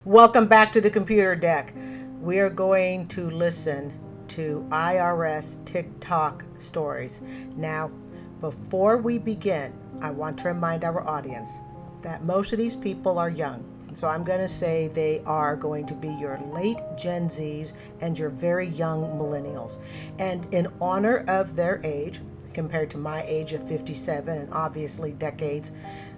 Welcome back to the computer deck. We are going to listen to IRS TikTok stories. Now, before we begin, I want to remind our audience that most of these people are young. So I'm going to say they are going to be your late Gen Zs and your very young millennials. And in honor of their age, compared to my age of 57 and obviously decades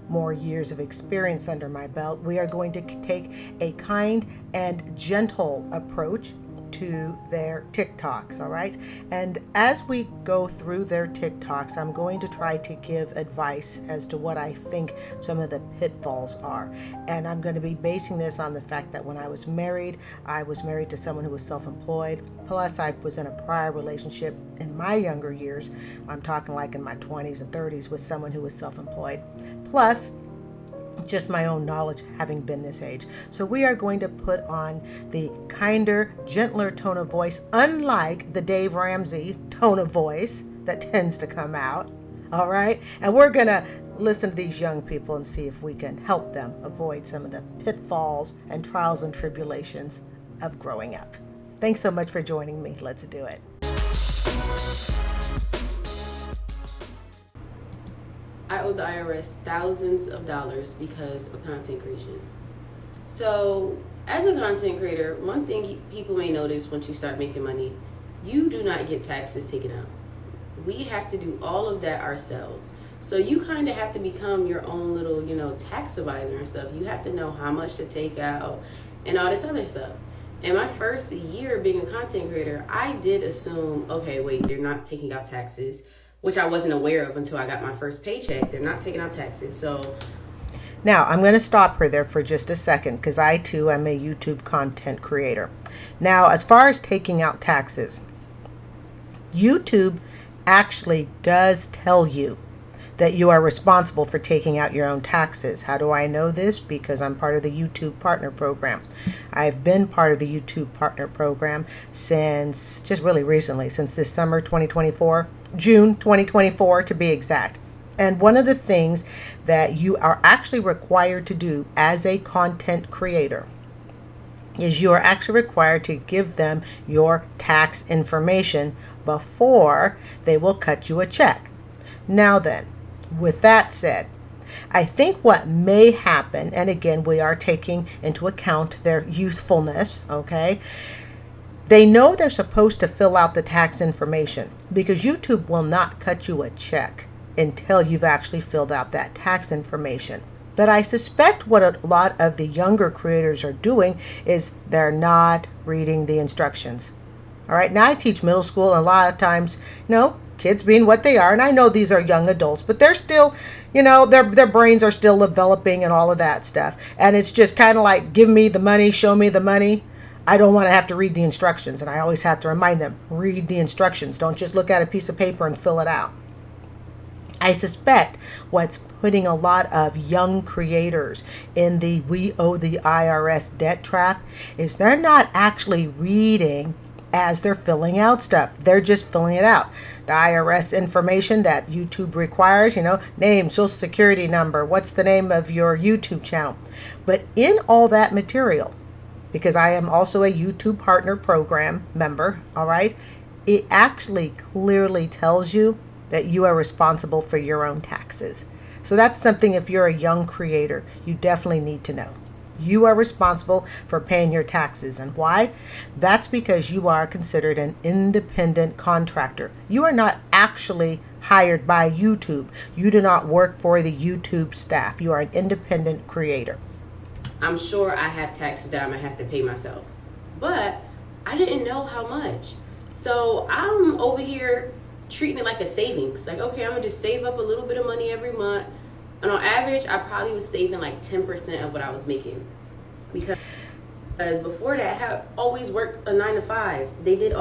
more years of experience under my belt, we are going to take a kind and gentle approach to their TikToks, all right? And as we go through their TikToks, I'm going to try to give advice as to what I think some of the pitfalls are. And I'm going to be basing this on the fact that when I was married to someone who was self-employed. Plus, I was in a prior relationship in my younger years. I'm talking like in my 20s and 30s with someone who was self-employed. Plus, just my own knowledge having been this age. So we are going to put on the kinder, gentler tone of voice, unlike the Dave Ramsey tone of voice that tends to come out. All right. And we're going to listen to these young people and see if we can help them avoid some of the pitfalls and trials and tribulations of growing up. Thanks so much for joining me. Let's do it. I owe the IRS thousands of dollars because of content creation. So, as a content creator, one thing people may notice once you start making money, you do not get taxes taken out. We have to do all of that ourselves. So you kind of have to become your own little, tax advisor and stuff. You have to know how much to take out and all this other stuff. In my first year being a content creator, I did assume, okay, wait, they're not taking out taxes, which I wasn't aware of until I got my first paycheck. They're not taking out taxes. So now I'm going to stop her there for just a second because I too am a YouTube content creator. Now, as far as taking out taxes, YouTube actually does tell you that you are responsible for taking out your own taxes. How do I know this? Because I'm part of the YouTube Partner Program. I've been part of the YouTube Partner Program since just really recently, since this summer 2024, June 2024 to be exact. And one of the things that you are actually required to do as a content creator is you are actually required to give them your tax information before they will cut you a check. Now then, with that said, I think what may happen, and again, we are taking into account their youthfulness, okay? They know they're supposed to fill out the tax information because YouTube will not cut you a check until you've actually filled out that tax information. But I suspect what a lot of the younger creators are doing is they're not reading the instructions. All right, now I teach middle school, and a lot of times, kids being what they are, and I know these are young adults, but they're still, their brains are still developing and all of that stuff. And it's just kind of like, give me the money, show me the money. I don't want to have to read the instructions. And I always have to remind them, read the instructions. Don't just look at a piece of paper and fill it out. I suspect what's putting a lot of young creators in the we owe the IRS debt trap is they're not actually reading as they're filling out stuff. They're just filling it out. The IRS information that YouTube requires, name, social security number, what's the name of your YouTube channel. But in all that material, because I am also a YouTube Partner Program member, all right, it actually clearly tells you that you are responsible for your own taxes. So that's something, if you're a young creator, you definitely need to know. You are responsible for paying your taxes. And why? That's because you are considered an independent contractor. You are not actually hired by YouTube. You do not work for the YouTube staff. You are an independent creator. I'm sure I have taxes that I'm going to have to pay myself. But I didn't know how much. So I'm over here treating it like a savings. Like, okay, I'm going to just save up a little bit of money every month. And on average, I probably was saving like 10% of what I was making. Because before that, I had always worked a 9 to 5. They did.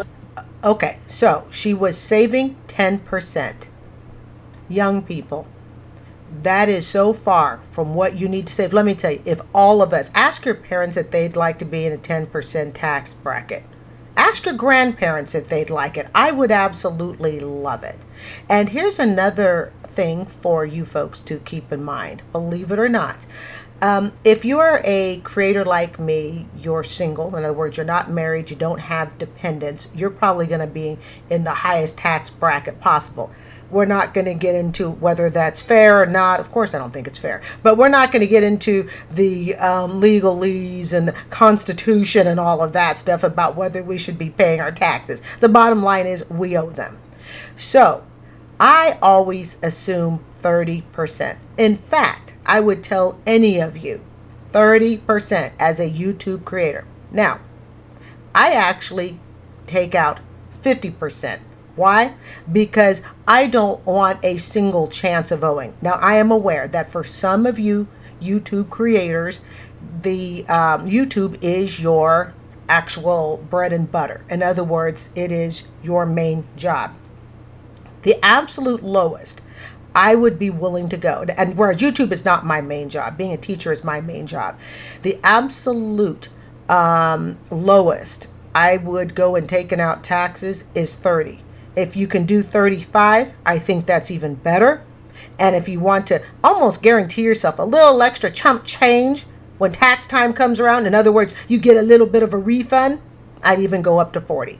Okay, so she was saving 10%. Young people, that is so far from what you need to save. Let me tell you, if all of us, ask your parents if they'd like to be in a 10% tax bracket. Ask your grandparents if they'd like it. I would absolutely love it. And here's another thing for you folks to keep in mind. Believe it or not, If you're a creator like me, you're single. In other words, you're not married, you don't have dependents, you're probably going to be in the highest tax bracket possible. We're not going to get into whether that's fair or not. Of course, I don't think it's fair. But we're not going to get into the legalese and the Constitution and all of that stuff about whether we should be paying our taxes. The bottom line is we owe them. So I always assume 30%. In fact, I would tell any of you 30% as a YouTube creator. Now, I actually take out 50%. Why? Because I don't want a single chance of owing. Now, I am aware that for some of you YouTube creators, the YouTube is your actual bread and butter. In other words, it is your main job. The absolute lowest I would be willing to go, and whereas YouTube is not my main job, being a teacher is my main job. The absolute lowest I would go and taking out taxes is 30. If you can do 35, I think that's even better. And if you want to almost guarantee yourself a little extra chump change when tax time comes around, in other words, you get a little bit of a refund, I'd even go up to 40.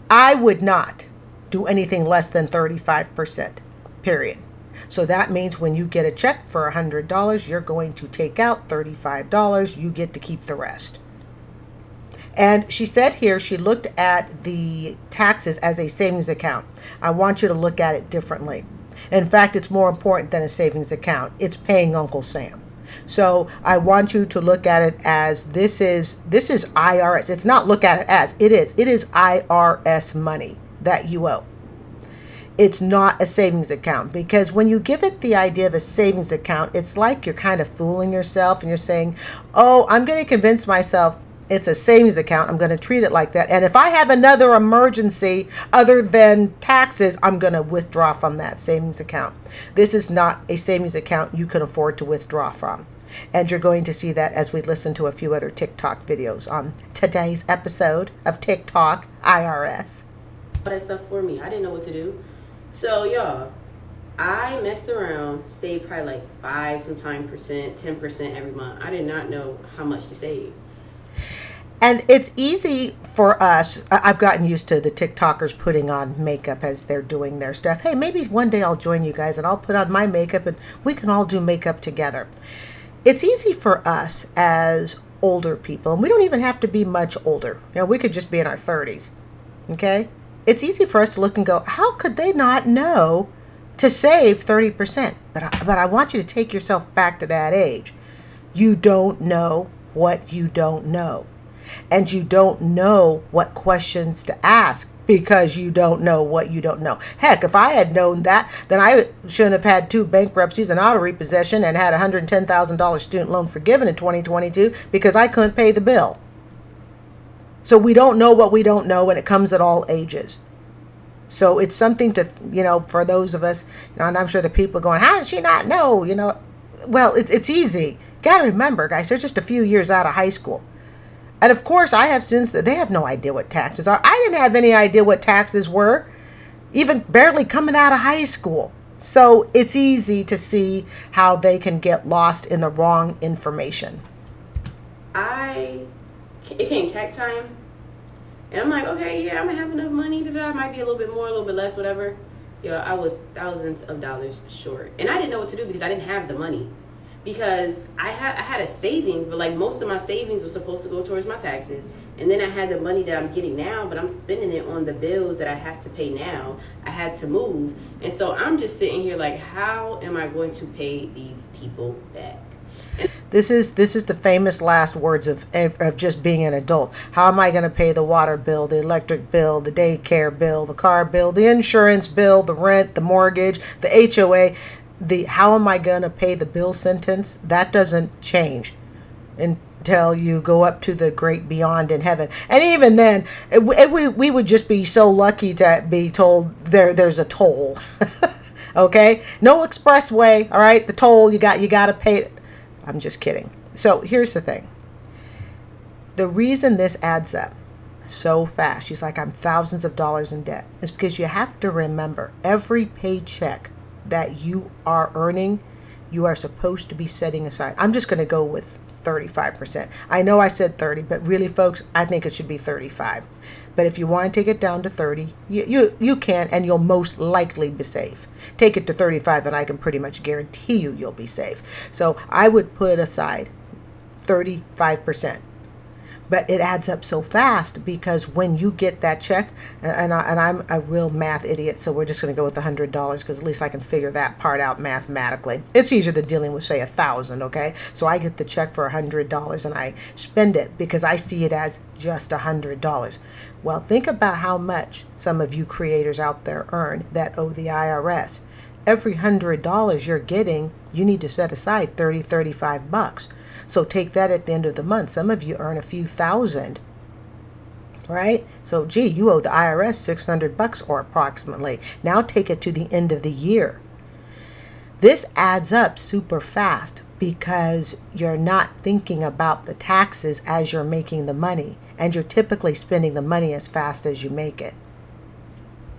I would not do anything less than 35%, period. So that means when you get a check for $100, you're going to take out $35. You get to keep the rest. And she said here, she looked at the taxes as a savings account. I want you to look at it differently. In fact, it's more important than a savings account. It's paying Uncle Sam. So I want you to look at it as this is IRS. It's not look at it as, it is IRS money that you owe. It's not a savings account, because when you give it the idea of a savings account, it's like you're kind of fooling yourself and you're saying, oh, I'm going to convince myself it's a savings account. I'm going to treat it like that. And if I have another emergency other than taxes, I'm going to withdraw from that savings account. This is not a savings account you can afford to withdraw from. And you're going to see that as we listen to a few other TikTok videos on today's episode of TikTok IRS. That stuff for me. I didn't know what to do. So y'all, I messed around, saved probably like 5, sometimes percent, 10% every month. I did not know how much to save. And it's easy for us. I've gotten used to the TikTokers putting on makeup as they're doing their stuff. Hey, maybe one day I'll join you guys and I'll put on my makeup and we can all do makeup together. It's easy for us as older people, and we don't even have to be much older. You know, we could just be in our 30s. Okay? It's easy for us to look and go, how could they not know to save 30%? But I want you to take yourself back to that age. You don't know what you don't know. And you don't know what questions to ask because you don't know what you don't know. Heck, if I had known that, then I shouldn't have had 2 bankruptcies, an auto repossession, and had $110,000 student loan forgiven in 2022 because I couldn't pay the bill. So we don't know what we don't know, and it comes at all ages. So it's something to, for those of us, and I'm sure the people going, how did she not know? Well, it's easy. Got to remember, guys, they're just a few years out of high school. And of course, I have students that they have no idea what taxes are. I didn't have any idea what taxes were, even barely coming out of high school. So it's easy to see how they can get lost in the wrong information. It came tax time, and I'm like, okay, yeah, I'm gonna have enough money to that. Might be a little bit more, a little bit less, whatever. Yeah, I was thousands of dollars short, and I didn't know what to do because I didn't have the money. Because I had a savings, but like most of my savings was supposed to go towards my taxes, and then I had the money that I'm getting now, but I'm spending it on the bills that I have to pay now. I had to move, and so I'm just sitting here like, how am I going to pay these people back? This is the famous last words of just being an adult. How am I going to pay the water bill, the electric bill, the daycare bill, the car bill, the insurance bill, the rent, the mortgage, the HOA? The how am I going to pay the bill sentence, that doesn't change until you go up to the great beyond in heaven. And even then, we would just be so lucky to be told there's a toll. Okay? No expressway, all right? The toll, you got to pay it. I'm just kidding. So here's the thing. The reason this adds up so fast, she's like, I'm thousands of dollars in debt, is because you have to remember every paycheck that you are earning, you are supposed to be setting aside. I'm just going to go with 35%. I know I said 30, but really, folks, I think it should be 35. But if you want to take it down to 30, you can, and you'll most likely be safe. Take it to 35, and I can pretty much guarantee you'll be safe. So I would put aside 35%. But it adds up so fast, because when you get that check, and I'm a real math idiot, so we're just going to go with $100, because at least I can figure that part out mathematically. It's easier than dealing with, say, 1,000, okay? So I get the check for $100 and I spend it because I see it as just $100. Well, think about how much some of you creators out there earn that owe the IRS. Every $100 you're getting, you need to set aside 30, 35 bucks. So take that at the end of the month. Some of you earn a few thousand, right? So, gee, you owe the IRS 600 bucks or approximately. Now take it to the end of the year. This adds up super fast because you're not thinking about the taxes as you're making the money, and you're typically spending the money as fast as you make it.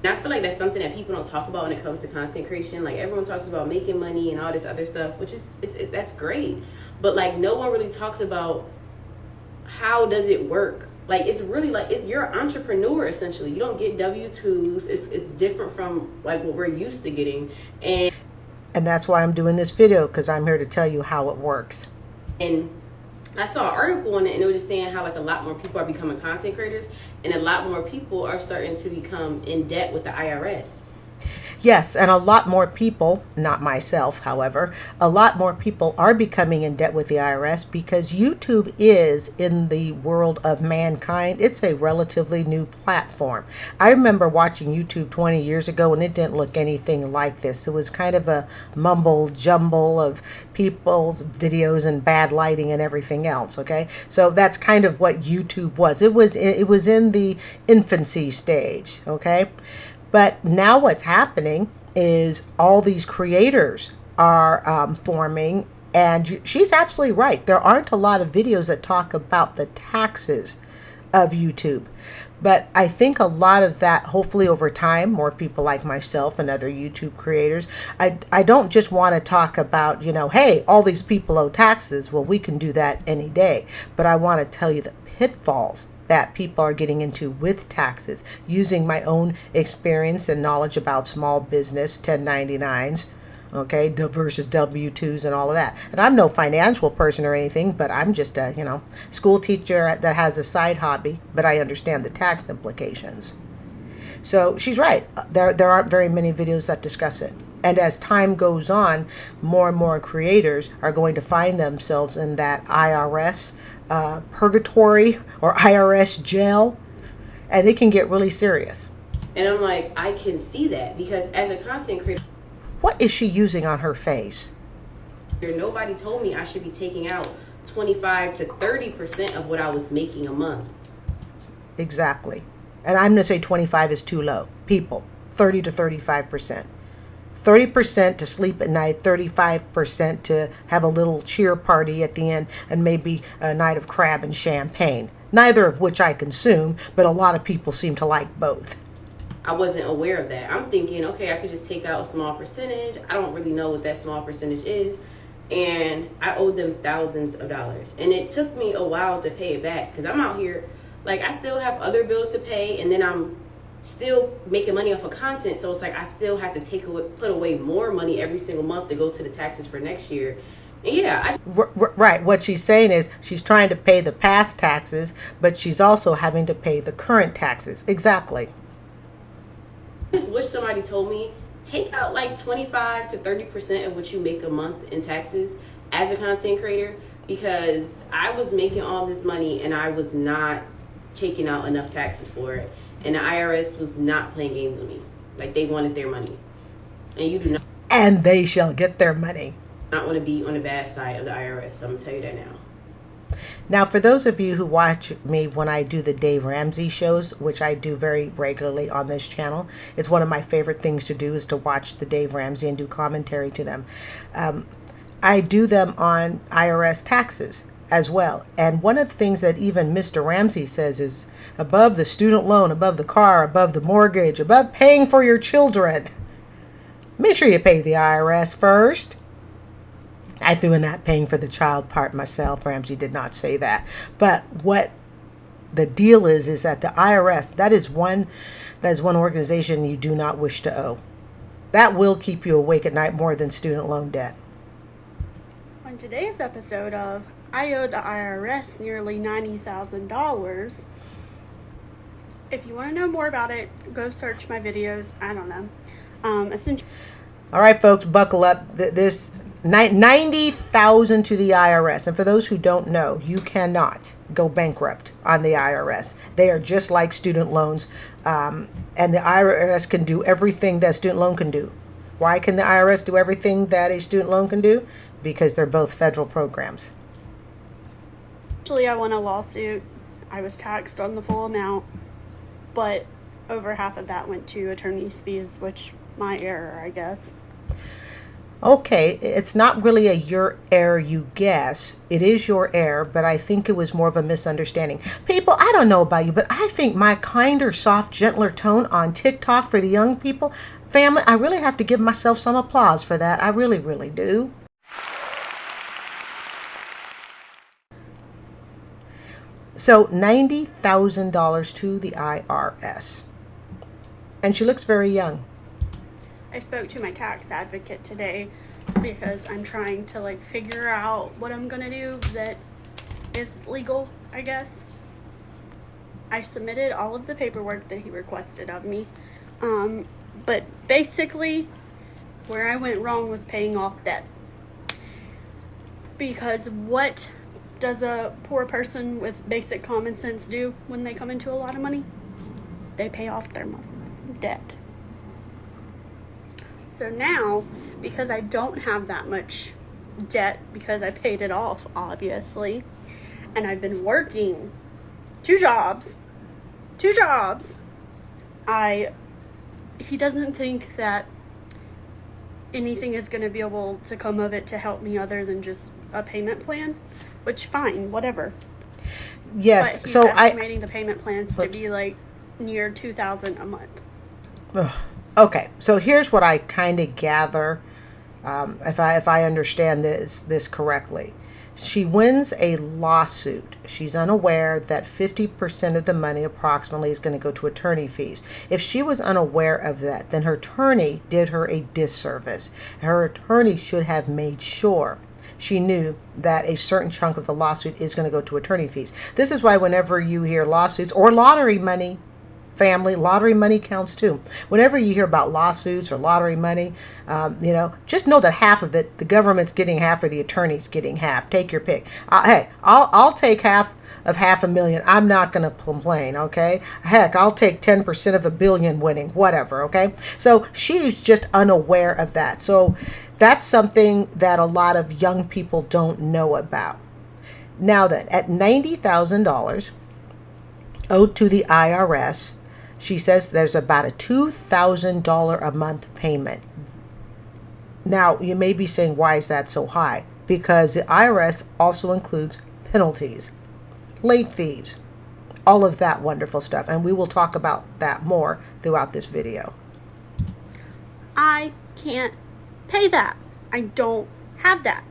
And I feel like that's something that people don't talk about when it comes to content creation. Like, everyone talks about making money and all this other stuff, which is that's great. But like, no one really talks about how does it work. Like, it's really like you're an entrepreneur essentially. You don't get W-2s. It's different from like what we're used to getting, and that's why I'm doing this video, because I'm here to tell you how it works. And I saw an article on it, and it was just saying how like a lot more people are becoming content creators, and a lot more people are starting to become in debt with the IRS. Yes, and a lot more people, not myself, however, a lot more people are becoming in debt with the IRS because YouTube is, in the world of mankind, it's a relatively new platform. I remember watching YouTube 20 years ago, and it didn't look anything like this. It was kind of a mumble jumble of people's videos and bad lighting and everything else, okay? So that's kind of what YouTube was. It was in the infancy stage, okay? But now what's happening is all these creators are forming, and she's absolutely right. There aren't a lot of videos that talk about the taxes of YouTube. But I think a lot of that, hopefully over time, more people like myself and other YouTube creators, I don't just want to talk about, hey, all these people owe taxes. Well, we can do that any day. But I want to tell you the pitfalls that people are getting into with taxes, using my own experience and knowledge about small business 1099s, okay, versus W-2s and all of that. And I'm no financial person or anything, but I'm just a, school teacher that has a side hobby, but I understand the tax implications. So she's right. There aren't very many videos that discuss it. And as time goes on, more and more creators are going to find themselves in that IRS purgatory or IRS jail, and it can get really serious. And I'm like, I can see that, because as a content creator, what is she using on her face? Nobody told me I should be taking out 25 to 30% of what I was making a month. Exactly. And I'm going to say 25 is too low. People, 30 to 35%. 30% to sleep at night, 35% to have a little cheer party at the end, and maybe a night of crab and champagne. Neither of which I consume, but a lot of people seem to like both. I wasn't aware of that. I'm thinking, okay, I could just take out a small percentage. I don't really know what that small percentage is. And I owed them thousands of dollars. And it took me a while to pay it back, because I'm out here, like, I still have other bills to pay, and then I'm still making money off of content. So it's like I still have to put away more money every single month to go to the taxes for next year. And yeah, right. What she's saying is she's trying to pay the past taxes, but she's also having to pay the current taxes. Exactly. I just wish somebody told me, take out like 25 to 30% of what you make a month in taxes as a content creator, because I was making all this money and I was not taking out enough taxes for it. And the IRS was not playing games with me. Like, they wanted their money. And you do not. And they shall get their money. Not want to be on the bad side of the IRS. I'm going to tell you that now. Now, for those of you who watch me when I do the Dave Ramsey shows, which I do very regularly on this channel, it's one of my favorite things to do is to watch the Dave Ramsey and do commentary to them. I do them on IRS taxes as well. And one of the things that even Mr. Ramsey says is, above the student loan, above the car, above the mortgage, above paying for your children, make sure you pay the IRS first. I threw in that paying for the child part myself. Ramsey did not say that. But what the deal is that the IRS, that is one organization you do not wish to owe. That will keep you awake at night more than student loan debt. On today's episode of I Owe the IRS Nearly $90,000. If you want to know more about it, go search my videos. I don't know. Essentially. All right, folks, buckle up. This $90,000 to the IRS. And for those who don't know, you cannot go bankrupt on the IRS. They are just like student loans. And the IRS can do everything that a student loan can do. Why can the IRS do everything that a student loan can do? Because they're both federal programs. Actually, I won a lawsuit. I was taxed on the full amount, but over half of that went to attorney's fees, which my error, I guess. Okay, it's not really your error, you guess. It is your error, but I think it was more of a misunderstanding. People, I don't know about you, but I think my kinder, soft, gentler tone on TikTok for the young people, family, I really have to give myself some applause for that. I really, really do. So $90,000 to the IRS. And she looks very young. I spoke to my tax advocate today because I'm trying to figure out what I'm going to do that is legal, I guess. I submitted all of the paperwork that he requested of me. But basically, where I went wrong was paying off debt. Because what does a poor person with basic common sense do when they come into a lot of money? They pay off their debt. So now, because I don't have that much debt, because I paid it off, obviously, and I've been working two jobs, he doesn't think that anything is going to be able to come of it to help me other than just a payment plan, which fine, whatever. Yes, but he's so estimating the payment plans to be near $2,000 a month. Okay, so here's what I kind of gather, if I understand this correctly. She wins a lawsuit. She's unaware that 50% of the money approximately is going to go to attorney fees. If she was unaware of that, then her attorney did her a disservice. Her attorney should have made sure she knew that a certain chunk of the lawsuit is going to go to attorney fees. This is why whenever you hear lawsuits or lottery money, family, lottery money counts too. Whenever you hear about lawsuits or lottery money, just know that half of it, the government's getting half or the attorney's getting half. Take your pick. Hey, I'll take half of $500,000. I'm not going to complain, okay? Heck, I'll take 10% of $1 billion winning, whatever, okay? So she's just unaware of that. So that's something that a lot of young people don't know about. Now then, at $90,000 owed to the IRS, she says there's about a $2,000 a month payment. Now, you may be saying, why is that so high? Because the IRS also includes penalties, late fees, all of that wonderful stuff. And we will talk about that more throughout this video. I can't pay that. I don't have that.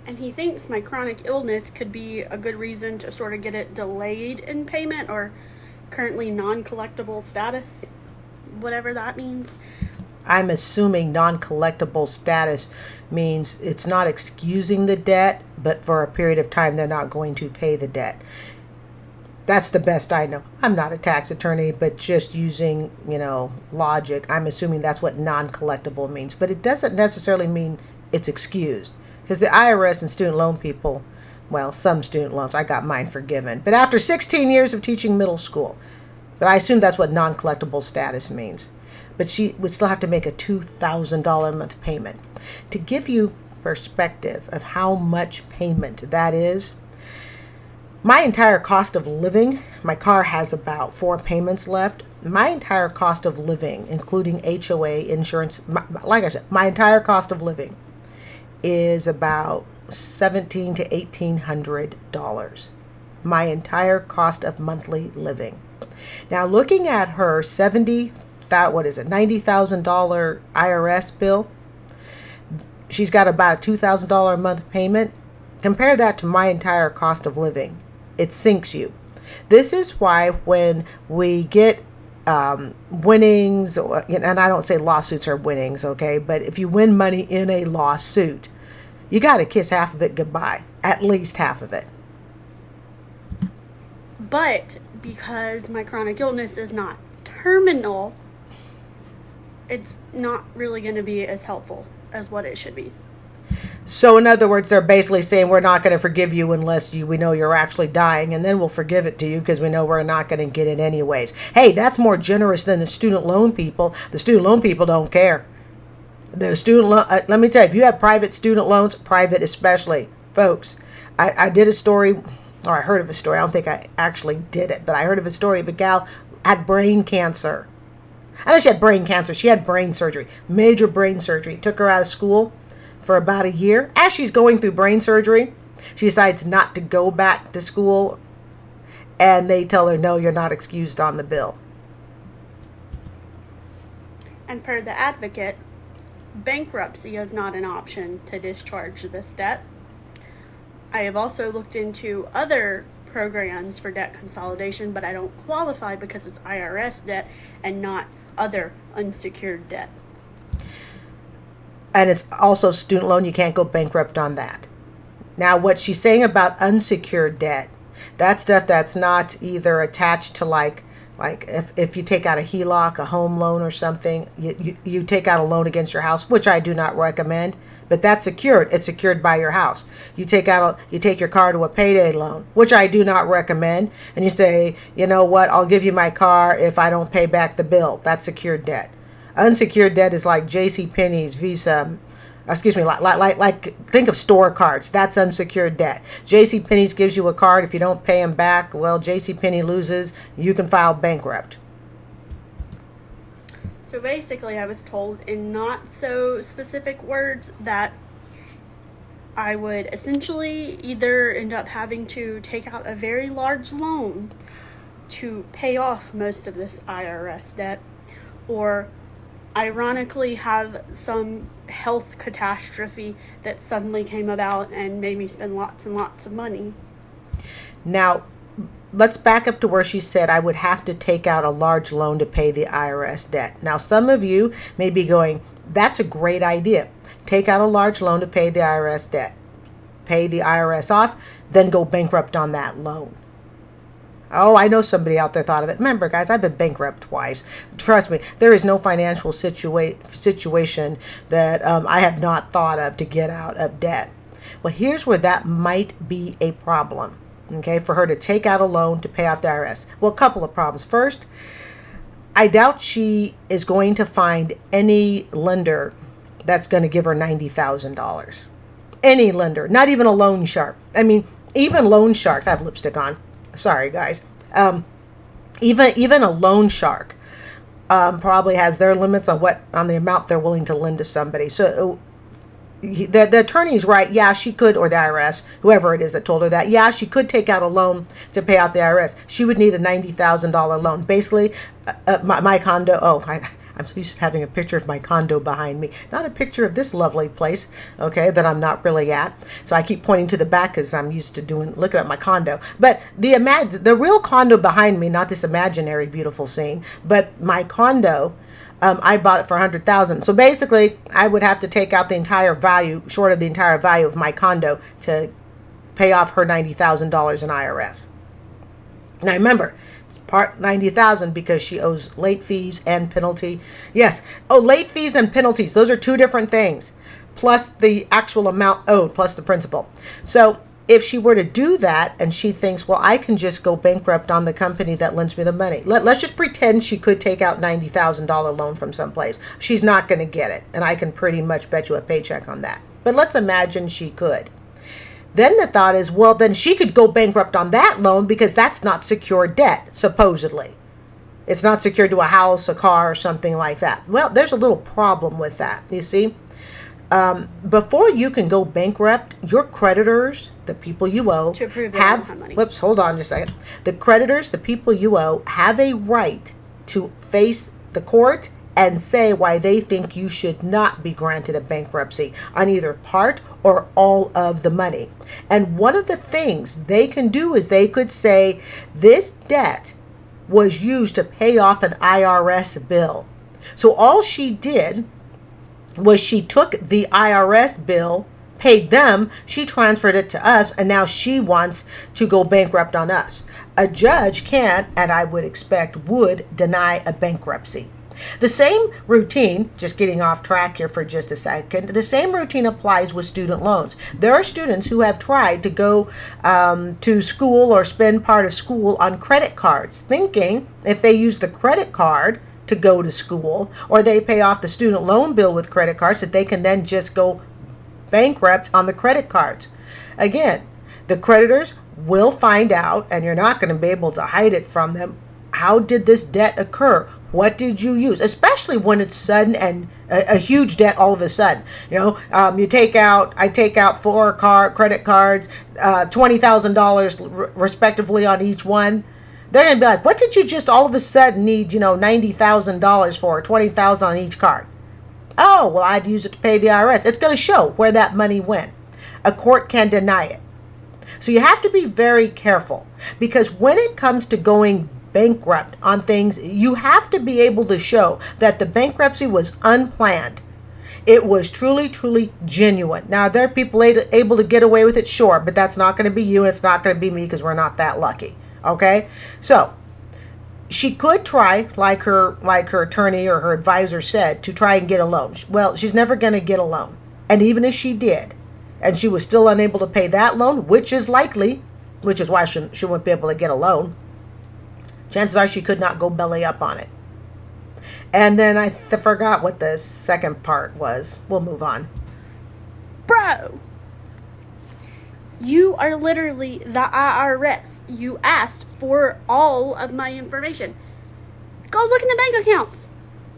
And he thinks my chronic illness could be a good reason to sort of get it delayed in payment or currently non-collectible status, whatever that means. I'm assuming non-collectible status means it's not excusing the debt, but for a period of time they're not going to pay the debt. That's the best I know. I'm not a tax attorney, but just using, logic, I'm assuming that's what non-collectible means. But it doesn't necessarily mean it's excused. Because the IRS and student loan people, well, some student loans, I got mine forgiven. But after 16 years of teaching middle school, but I assume that's what non-collectible status means. But she would still have to make a $2,000 a month payment. To give you perspective of how much payment that is, my entire cost of living, my car has about 4 payments left. My entire cost of living, including HOA, insurance, like I said, my entire cost of living is about $1,700 to $1,800. My entire cost of monthly living. Now, looking at her $90,000 IRS bill, she's got about a $2,000 a month payment. Compare that to my entire cost of living. It sinks you. This is why when we get winnings, and I don't say lawsuits are winnings, okay, but if you win money in a lawsuit, you got to kiss half of it goodbye, at least half of it. But because my chronic illness is not terminal, it's not really going to be as helpful as what it should be. So in other words, they're basically saying we're not going to forgive you unless we know you're actually dying, and then we'll forgive it to you because we know we're not going to get it anyways. Hey, that's more generous than the student loan people. The student loan people don't care. The student loan, let me tell you, if you have private student loans, private especially, folks, I did a story, or I heard of a story. I don't think I actually did it, but I heard of a story of a gal had brain cancer. I know she had brain cancer. She had brain surgery, major brain surgery. It took her out of school for about a year. As she's going through brain surgery, she decides not to go back to school, and they tell her, no, you're not excused on the bill. And per the advocate, bankruptcy is not an option to discharge this debt. I have also looked into other programs for debt consolidation, but I don't qualify because it's IRS debt and not other unsecured debt. And it's also student loan. You can't go bankrupt on that. Now, what she's saying about unsecured debt, that stuff that's not either attached to like if you take out a HELOC, a home loan or something, you take out a loan against your house, which I do not recommend, but that's secured. It's secured by your house. You take your car to a payday loan, which I do not recommend, and you say, you know what, I'll give you my car if I don't pay back the bill. That's secured debt. Unsecured debt is like JCPenney's, Visa, like think of store cards. That's unsecured debt. JCPenney's gives you a card. If you don't pay them back, well, JCPenney loses. You can file bankrupt. So basically, I was told in not so specific words that I would essentially either end up having to take out a very large loan to pay off most of this IRS debt, or ironically have some health catastrophe that suddenly came about and made me spend lots and lots of money. Now, let's back up to where she said I would have to take out a large loan to pay the IRS debt. Now, some of you may be going, that's a great idea. Take out a large loan to pay the IRS debt. Pay the IRS off, then go bankrupt on that loan. Oh, I know somebody out there thought of it. Remember, guys, I've been bankrupt twice. Trust me, there is no financial situation that I have not thought of to get out of debt. Well, here's where that might be a problem, okay, for her to take out a loan to pay off the IRS. Well, a couple of problems. First, I doubt she is going to find any lender that's going to give her $90,000. Any lender, not even a loan shark. I mean, even loan sharks, I have lipstick on. Sorry, guys. Even a loan shark probably has their limits on the amount they're willing to lend to somebody. So the attorney's right. Yeah, she could, or the IRS, whoever it is that told her that. Yeah, she could take out a loan to pay out the IRS. She would need a $90,000 loan. Basically, my condo. Oh, I'm so used to having a picture of my condo behind me, not a picture of this lovely place, okay, that I'm not really at. So I keep pointing to the back because I'm used to looking at my condo. But the real condo behind me, not this imaginary beautiful scene, but my condo, I bought it for $100,000. So basically, I would have to take out the entire value, short of the entire value of my condo, to pay off her $90,000 in IRS. Now remember, it's part $90,000 because she owes late fees and penalty. Yes. Oh, late fees and penalties. Those are two different things. Plus the actual amount owed, plus the principal. So if she were to do that and she thinks, well, I can just go bankrupt on the company that lends me the money. Let's just pretend she could take out $90,000 loan from someplace. She's not going to get it. And I can pretty much bet you a paycheck on that. But let's imagine she could. Then the thought is, well, then she could go bankrupt on that loan because that's not secured debt, supposedly. It's not secured to a house, a car, or something like that. Well, there's a little problem with that, you see. Before you can go bankrupt, your creditors, the people you owe, to prove they don't have money. Whoops, hold on just a second. The creditors, the people you owe, have a right to face the court and say why they think you should not be granted a bankruptcy on either part or all of the money. And one of the things they can do is they could say this debt was used to pay off an IRS bill. So all she did was she took the IRS bill, paid them, she transferred it to us, and now she wants to go bankrupt on us. A judge can, and I would expect would, deny a bankruptcy. The same routine, just getting off track here for just a second, the same routine applies with student loans. There are students who have tried to go to school or spend part of school on credit cards, thinking if they use the credit card to go to school, or they pay off the student loan bill with credit cards, that they can then just go bankrupt on the credit cards. Again, the creditors will find out, and you're not going to be able to hide it from them. How did this debt occur? What did you use? Especially when it's sudden and a huge debt all of a sudden. I take out 4 credit cards, $20,000 respectively on each one. They're going to be like, what did you just all of a sudden need, $90,000 for, $20,000 on each card? Oh, well, I'd use it to pay the IRS. It's going to show where that money went. A court can deny it. So you have to be very careful, because when it comes to going bankrupt on things, you have to be able to show that the bankruptcy was unplanned. It was truly, truly genuine. Now, there are people able to get away with it, sure, but that's not going to be you, and it's not going to be me, because we're not that lucky. Okay? So, she could try, like her attorney or her advisor said, to try and get a loan. Well, she's never going to get a loan. And even if she did, and she was still unable to pay that loan, which is likely, which is why she wouldn't be able to get a loan, chances are she could not go belly up on it. And then I forgot what the second part was. We'll move on. Bro, you are literally the IRS. You asked for all of my information. Go look in the bank accounts.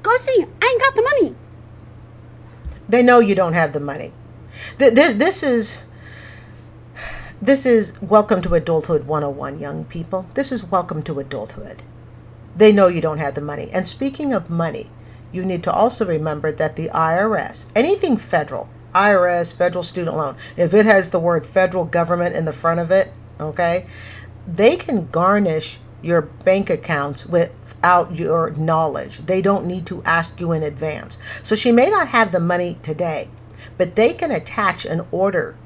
Go see. I ain't got the money. They know you don't have the money. This is Welcome to Adulthood 101, young people. This is Welcome to Adulthood. They know you don't have the money. And speaking of money, you need to also remember that the IRS, anything federal, IRS, federal student loan, if it has the word federal government in the front of it, okay, they can garnish your bank accounts without your knowledge. They don't need to ask you in advance. So she may not have the money today, but they can attach an order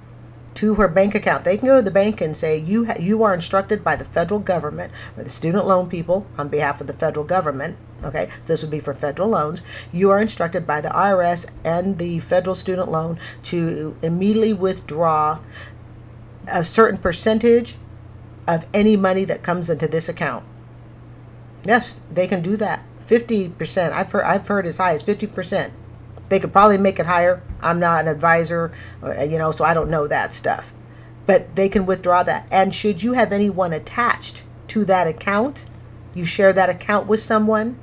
to her bank account. They can go to the bank and say, you are instructed by the federal government or the student loan people on behalf of the federal government. Okay, so this would be for federal loans. You are instructed by the IRS and the federal student loan to immediately withdraw a certain percentage of any money that comes into this account. Yes, they can do that. 50%. I've heard as high as 50%. They could probably make it higher. I'm not an advisor, so I don't know that stuff. But they can withdraw that. And should you have anyone attached to that account, you share that account with someone,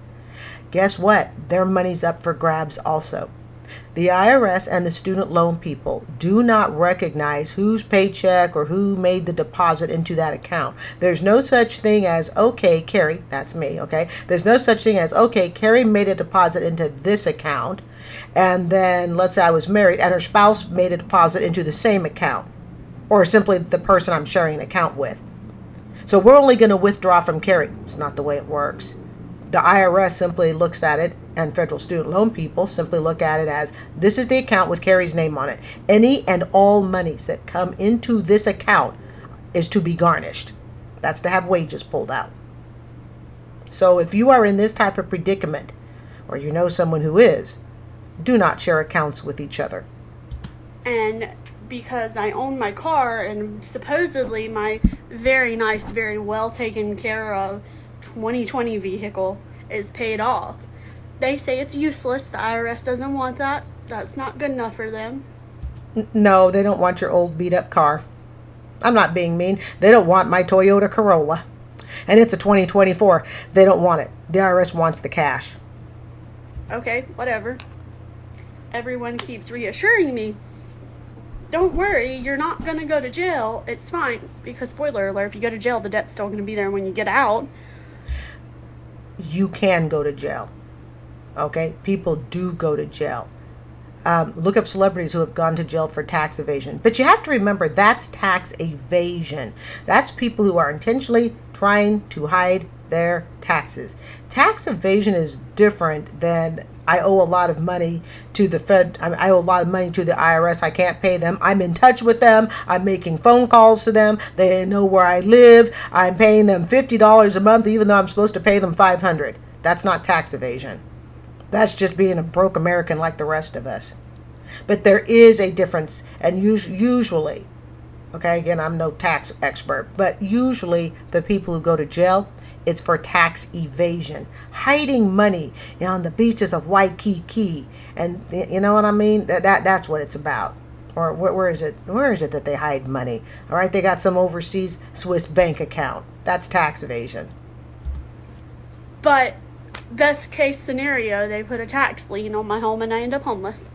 guess what? Their money's up for grabs also. The IRS and the student loan people do not recognize whose paycheck or who made the deposit into that account. There's no such thing as, okay, Carrie, that's me, okay? There's no such thing as, okay, Carrie made a deposit into this account, and then let's say I was married and her spouse made a deposit into the same account, or simply the person I'm sharing an account with. So we're only going to withdraw from Carrie. It's not the way it works. The IRS simply looks at it, and federal student loan people simply look at it as, this is the account with Carrie's name on it. Any and all monies that come into this account is to be garnished. That's to have wages pulled out. So if you are in this type of predicament, or you know someone who is, do not share accounts with each other. And because I own my car and supposedly my very nice, very well taken care of 2020 vehicle is paid off, they say it's useless. The IRS doesn't want that. That's not good enough for them. No, they don't want your old beat up car. I'm not being mean. They don't want my Toyota Corolla. And it's a 2024. They don't want it. The IRS wants the cash. Okay, whatever. Everyone keeps reassuring me, don't worry, you're not going to go to jail. It's fine. Because, spoiler alert, if you go to jail, the debt's still going to be there when you get out. You can go to jail. Okay, people do go to jail. Look up celebrities who have gone to jail for tax evasion. But you have to remember that's tax evasion. That's people who are intentionally trying to hide their taxes. Tax evasion is different than I owe a lot of money to the Fed. I owe a lot of money to the IRS. I can't pay them. I'm in touch with them. I'm making phone calls to them. They know where I live. I'm paying them $50 a month, even though I'm supposed to pay them $500. That's not tax evasion. That's just being a broke American like the rest of us. But there is a difference, and usually, okay, again, I'm no tax expert, but usually the people who go to jail, it's for tax evasion, hiding money on the beaches of Waikiki, and you know what I mean? That's what it's about. Or where is it? Where is it that they hide money? All right, they got some overseas Swiss bank account. That's tax evasion. But best case scenario, they put a tax lien on my home and I end up homeless.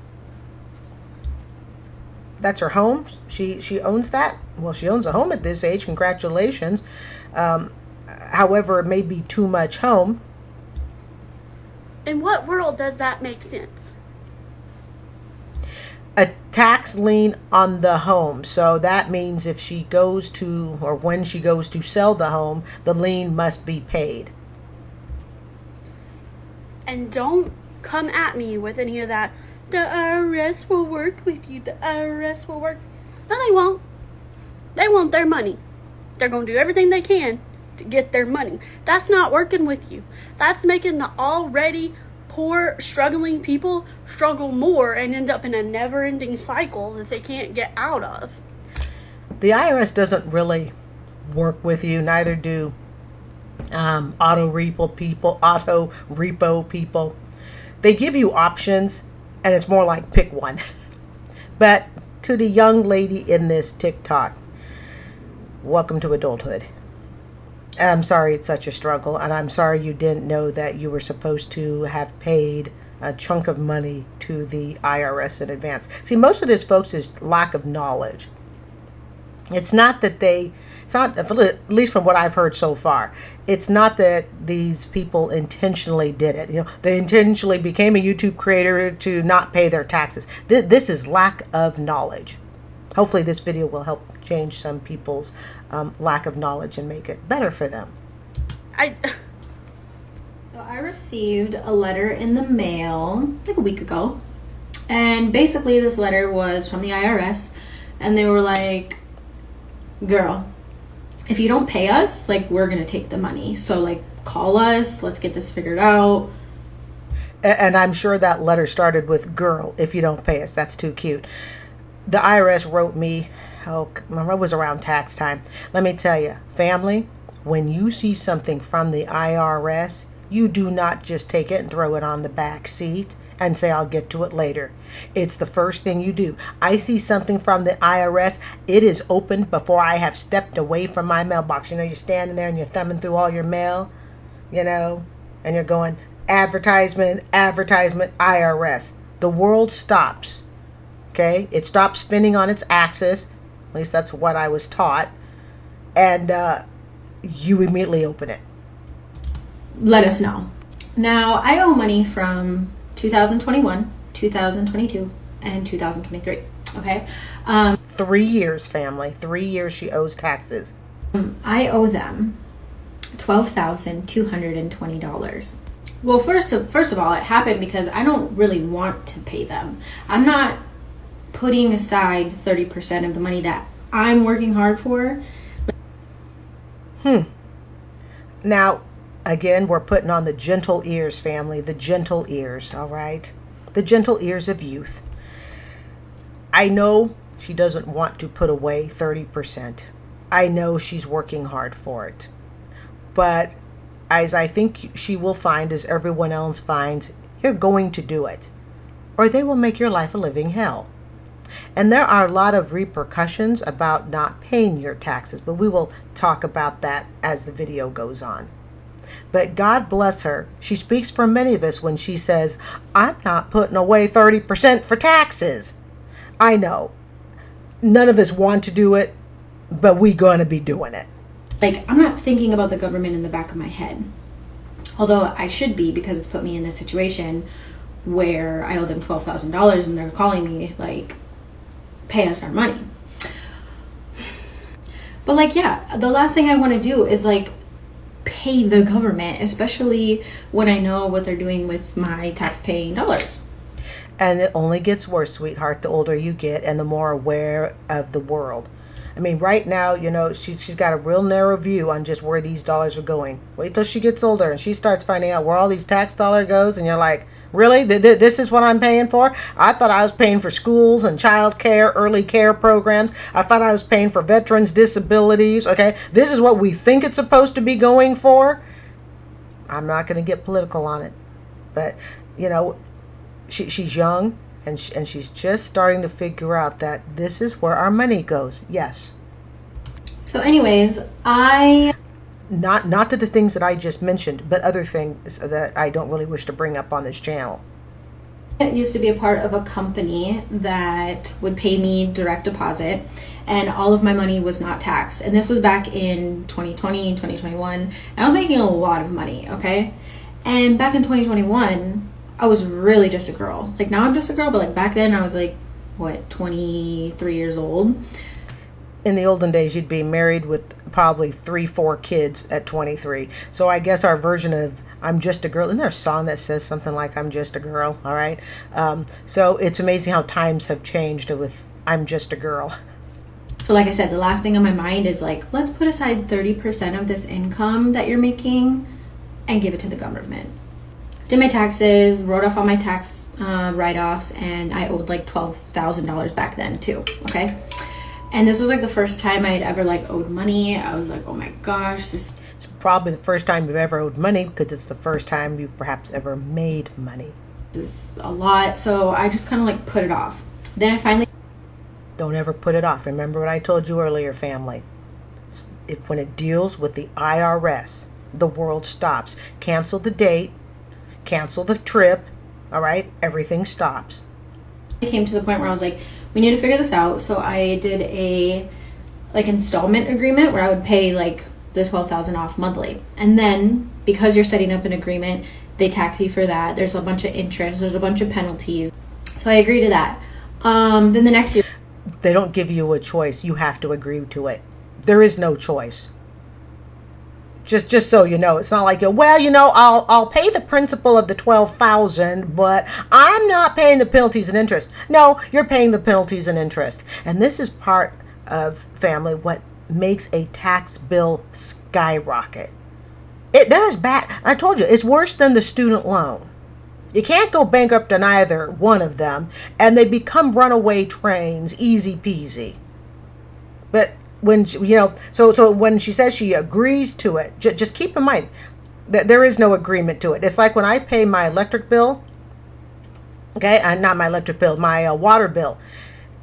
That's her home. She owns that. Well, she owns a home at this age. Congratulations. However, it may be too much home. In what world does that make sense? A tax lien on the home. So that means if she goes to, or when she goes to sell the home, the lien must be paid. And don't come at me with any of that. The IRS will work with you. The IRS will work. No, they won't. They want their money. They're going to do everything they can to get their money. That's not working with you. That's making the already poor, struggling people struggle more and end up in a never-ending cycle that they can't get out of. The IRS doesn't really work with you. Neither do auto repo people. They give you options, and it's more like pick one. But to the young lady in this TikTok, welcome to adulthood. I'm sorry it's such a struggle, and I'm sorry you didn't know that you were supposed to have paid a chunk of money to the IRS in advance. See, most of this, folks, is lack of knowledge. It's not, at least from what I've heard so far, it's not that these people intentionally did it. You know, they intentionally became a YouTube creator to not pay their taxes. This is lack of knowledge. Hopefully this video will help change some people's lack of knowledge and make it better for them. So I received a letter in the mail like a week ago. And basically this letter was from the IRS. And they were like, girl, if you don't pay us, like, we're going to take the money. So, like, call us. Let's get this figured out. And I'm sure that letter started with, girl, if you don't pay us. That's too cute. The IRS wrote me, it was around tax time. Let me tell you, family, when you see something from the IRS, you do not just take it and throw it on the back seat and say, I'll get to it later. It's the first thing you do. I see something from the IRS, it is opened before I have stepped away from my mailbox. You know, you're standing there and you're thumbing through all your mail, you know, and you're going, advertisement, IRS. The world stops, okay? It stops spinning on its axis. At least that's what I was taught. And you immediately open it. Let us know. Now, I owe money from 2021, 2022, and 2023. Okay. 3 years, family. 3 years she owes taxes. I owe them $12,220. Well, first of all, it happened because I don't really want to pay them. I'm not putting aside 30% of the money that I'm working hard for. Now, again, we're putting on the gentle ears, family. The gentle ears, all right? The gentle ears of youth. I know she doesn't want to put away 30%. I know she's working hard for it. But as I think she will find, as everyone else finds, you're going to do it, or they will make your life a living hell. And there are a lot of repercussions about not paying your taxes, but we will talk about that as the video goes on. But God bless her. She speaks for many of us when she says, I'm not putting away 30% for taxes. I know. None of us want to do it, but we're going to be doing it. Like, I'm not thinking about the government in the back of my head. Although I should be, because it's put me in this situation where I owe them $12,000 and they're calling me like, pay us our money. But like, yeah, the last thing I want to do is like pay the government, especially when I know what they're doing with my tax-paying dollars. And it only gets worse, sweetheart, the older you get and the more aware of the world. I mean, right now, you know, she's got a real narrow view on just where these dollars are going. Wait till she gets older and she starts finding out where all these tax dollar goes, and you're like, really? This is what I'm paying for? I thought I was paying for schools and child care, early care programs. I thought I was paying for veterans' disabilities. Okay, this is what we think it's supposed to be going for. I'm not going to get political on it, but you know, she's young. And she's just starting to figure out that this is where our money goes. Yes. So anyways, Not to the things that I just mentioned, but other things that I don't really wish to bring up on this channel. I used to be a part of a company that would pay me direct deposit, and all of my money was not taxed. And this was back in 2020, 2021. And I was making a lot of money, okay? And back in 2021... I was really just a girl. Like now I'm just a girl, but like back then I was like, what, 23 years old? In the olden days, you'd be married with probably 3-4 kids at 23. So I guess our version of I'm just a girl, isn't there a song that says something like I'm just a girl? All right. So it's amazing how times have changed with I'm just a girl. So like I said, the last thing on my mind is like, let's put aside 30% of this income that you're making and give it to the government. Did my taxes, wrote off all my tax write-offs, and I owed like $12,000 back then too, okay? And this was like the first time I had ever like owed money. I was like, oh my gosh, this... It's probably the first time you've ever owed money because it's the first time you've perhaps ever made money. This is a lot, so I just kind of like put it off. Then I finally... Don't ever put it off. Remember what I told you earlier, family. When it deals with the IRS, the world stops. Cancel the date. Cancel the trip, all right? Everything stops. I came to the point where I was like, we need to figure this out. So I did a like installment agreement where I would pay like the $12,000 off monthly. And then because you're setting up an agreement, they tax you for that. There's a bunch of interest, there's a bunch of penalties. So I agreed to that. Then the next year, they don't give you a choice. You have to agree to it. There is no choice. Just so you know, it's not like, well, you know, I'll pay the principal of the $12,000, but I'm not paying the penalties and interest. No, you're paying the penalties and interest. And this is part of, family, what makes a tax bill skyrocket. That is bad. I told you, it's worse than the student loan. You can't go bankrupt on either one of them, and they become runaway trains, easy peasy. But when she, you know, so when she says she agrees to it, just keep in mind that there is no agreement to it. It's like when I pay my electric bill, okay, not my electric bill, my water bill,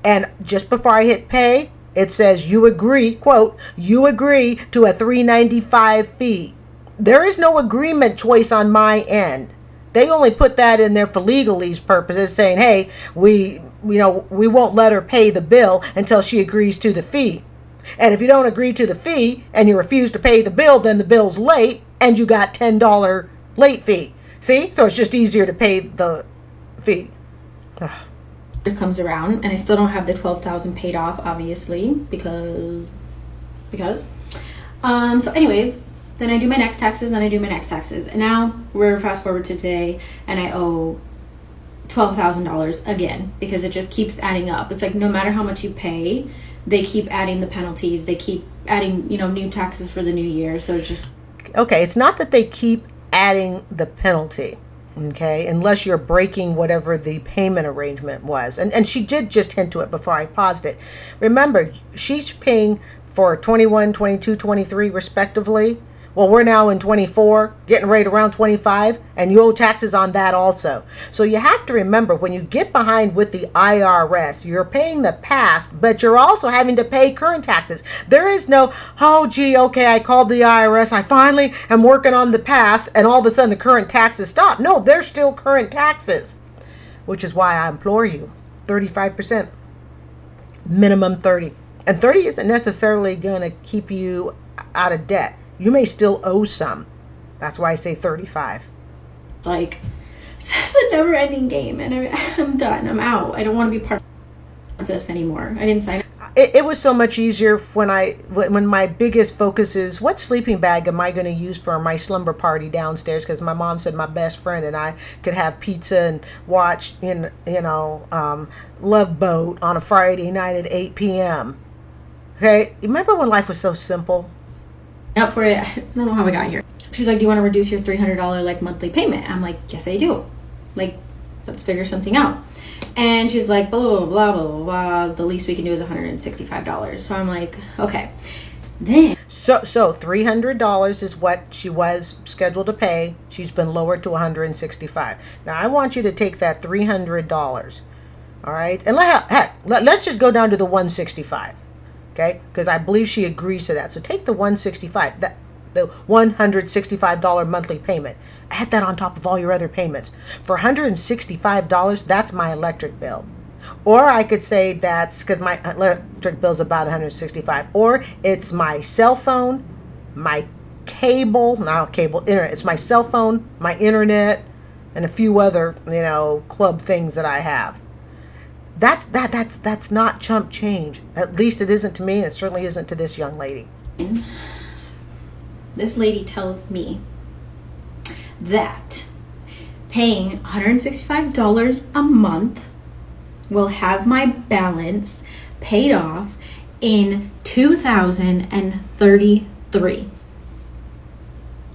and just before I hit pay, it says you agree, quote, you agree to a $3.95 fee. There is no agreement choice on my end. They only put that in there for legalese purposes, saying, hey, we won't let her pay the bill until she agrees to the fee. And if you don't agree to the fee and you refuse to pay the bill, then the bill's late and you got $10 late fee. See? So it's just easier to pay the fee. Ugh. It comes around and I still don't have the $12,000 paid off, obviously, because. So anyways, then I do my next taxes and I do my next taxes. And now we're fast forward to today and I owe $12,000 again because it just keeps adding up. It's like no matter how much you pay, they keep adding the penalties. They keep adding, new taxes for the new year. So it's just... Okay, it's not that they keep adding the penalty, okay, unless you're breaking whatever the payment arrangement was. And she did just hint to it before I paused it. Remember, she's paying for 21, 22, 23 respectively. Well, we're now in 24, getting right around 25, and you owe taxes on that also. So you have to remember, when you get behind with the IRS, you're paying the past, but you're also having to pay current taxes. There is no, oh, gee, okay, I called the IRS, I finally am working on the past, and all of a sudden the current taxes stop. No, they're still current taxes, which is why I implore you, 35%, minimum 30. And 30 isn't necessarily going to keep you out of debt. You may still owe some, That's why I say 35. Like, it's just a never-ending game, and I'm done. I'm out. I don't want to be part of this anymore. I didn't sign up. It was so much easier when my biggest focus is what sleeping bag am I going to use for my slumber party downstairs, because my mom said my best friend and I could have pizza and watch Love Boat on a Friday night at 8 p.m. Okay, remember when life was so simple? Up for it. I don't know how we got here. She's like, do you want to reduce your $300 like monthly payment? I'm like, yes I do. Like, let's figure something out. And she's like, blah, blah, blah, blah, blah, blah. The least we can do is $165. So I'm like, okay. Then. So $300 is what she was scheduled to pay. She's been lowered to $165. Now I want you to take that $300, all right? And let's just go down to the $165, okay? Because I believe she agrees to that. So take the $165, the $165 monthly payment. Add that on top of all your other payments. For $165, that's my electric bill. Or I could say that's because my electric bill is about $165. Or it's my cell phone, my internet. It's my cell phone, my internet, and a few other, club things that I have. That's not chump change. At least it isn't to me, and it certainly isn't to this young lady. This lady tells me that paying $165 a month will have my balance paid off in 2033.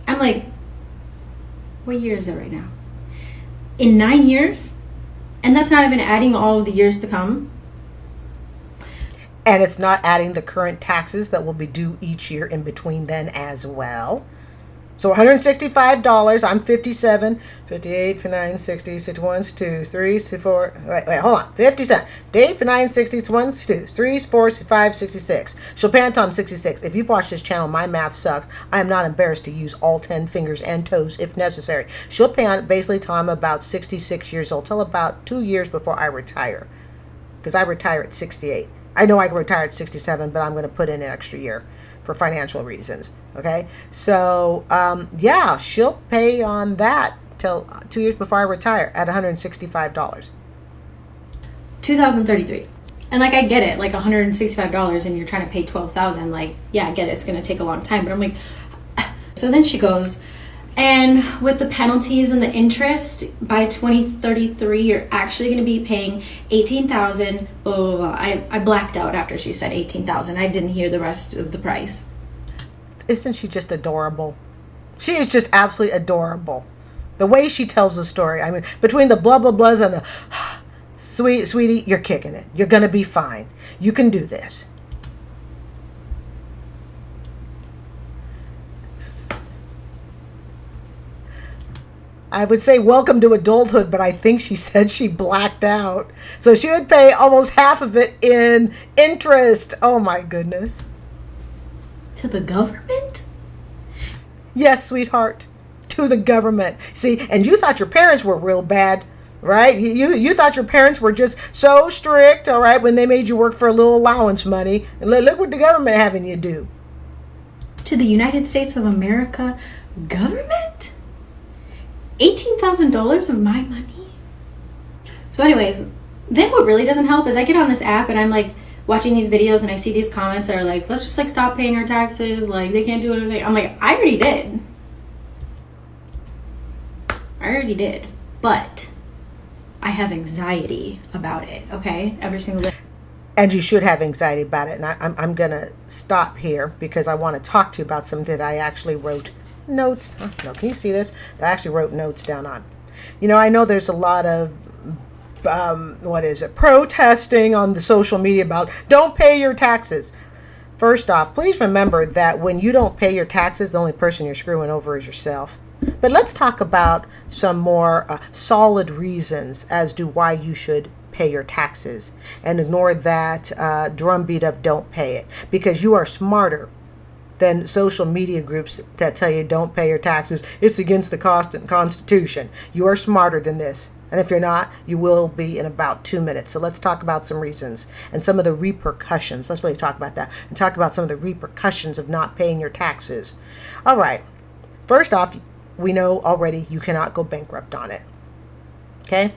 I'm like, what year is it right now? In 9 years? And that's not even adding all of the years to come. And it's not adding the current taxes that will be due each year in between then as well. So $165, I'm 57, 58, 59, 60, 61, 62, 3, 64, wait, hold on, 57, 58, 59, 60, 61, 62, 3, 4, 5, 66. She'll pay until I'm 66. If you've watched this channel, my math sucks. I am not embarrassed to use all 10 fingers and toes if necessary. She'll pay on it basically till I'm about 66 years old, till about 2 years before I retire. Because I retire at 68. I know I can retire at 67, but I'm going to put in an extra year for financial reasons. Okay, so yeah, she'll pay on that till 2 years before I retire at $165. 2033. And like, I get it, like $165 and you're trying to pay $12,000. Like, yeah, I get it. It's going to take a long time, but I'm like, so then she goes, and with the penalties and the interest, by 2033, you're actually going to be paying $18,000. Blah, blah, blah. I blacked out after she said $18,000. I didn't hear the rest of the price. Isn't she just adorable? She is just absolutely adorable. The way she tells the story. I mean, between the blah, blah, blahs and the sweetie, you're kicking it. You're going to be fine. You can do this. I would say welcome to adulthood, but I think she said she blacked out. So she would pay almost half of it in interest. Oh my goodness. To the government? Yes, sweetheart. To the government. See, and you thought your parents were real bad, right? You thought your parents were just so strict, all right, when they made you work for a little allowance money. And look what the government having you do. To the United States of America government? $18,000 of my money? So anyways, then what really doesn't help is I get on this app and I'm like watching these videos and I see these comments that are like, let's just like stop paying our taxes, like they can't do anything. I'm like, I already did, but I have anxiety about it, okay, every single day. And you should have anxiety about it. And I'm gonna stop here because I want to talk to you about something that I actually wrote notes. Oh, no, can you see this? I actually wrote notes down on. I know there's a lot of protesting on the social media about don't pay your taxes. First off, please remember that when you don't pay your taxes, the only person you're screwing over is yourself. But let's talk about some more solid reasons as to why you should pay your taxes and ignore that drumbeat of don't pay it, because you are smarter than social media groups that tell you don't pay your taxes. It's against the Constitution. You are smarter than this. And if you're not, you will be in about 2 minutes. So let's talk about some reasons and some of the repercussions. Let's really talk about that and talk about some of the repercussions of not paying your taxes. All right. First off, we know already you cannot go bankrupt on it. Okay?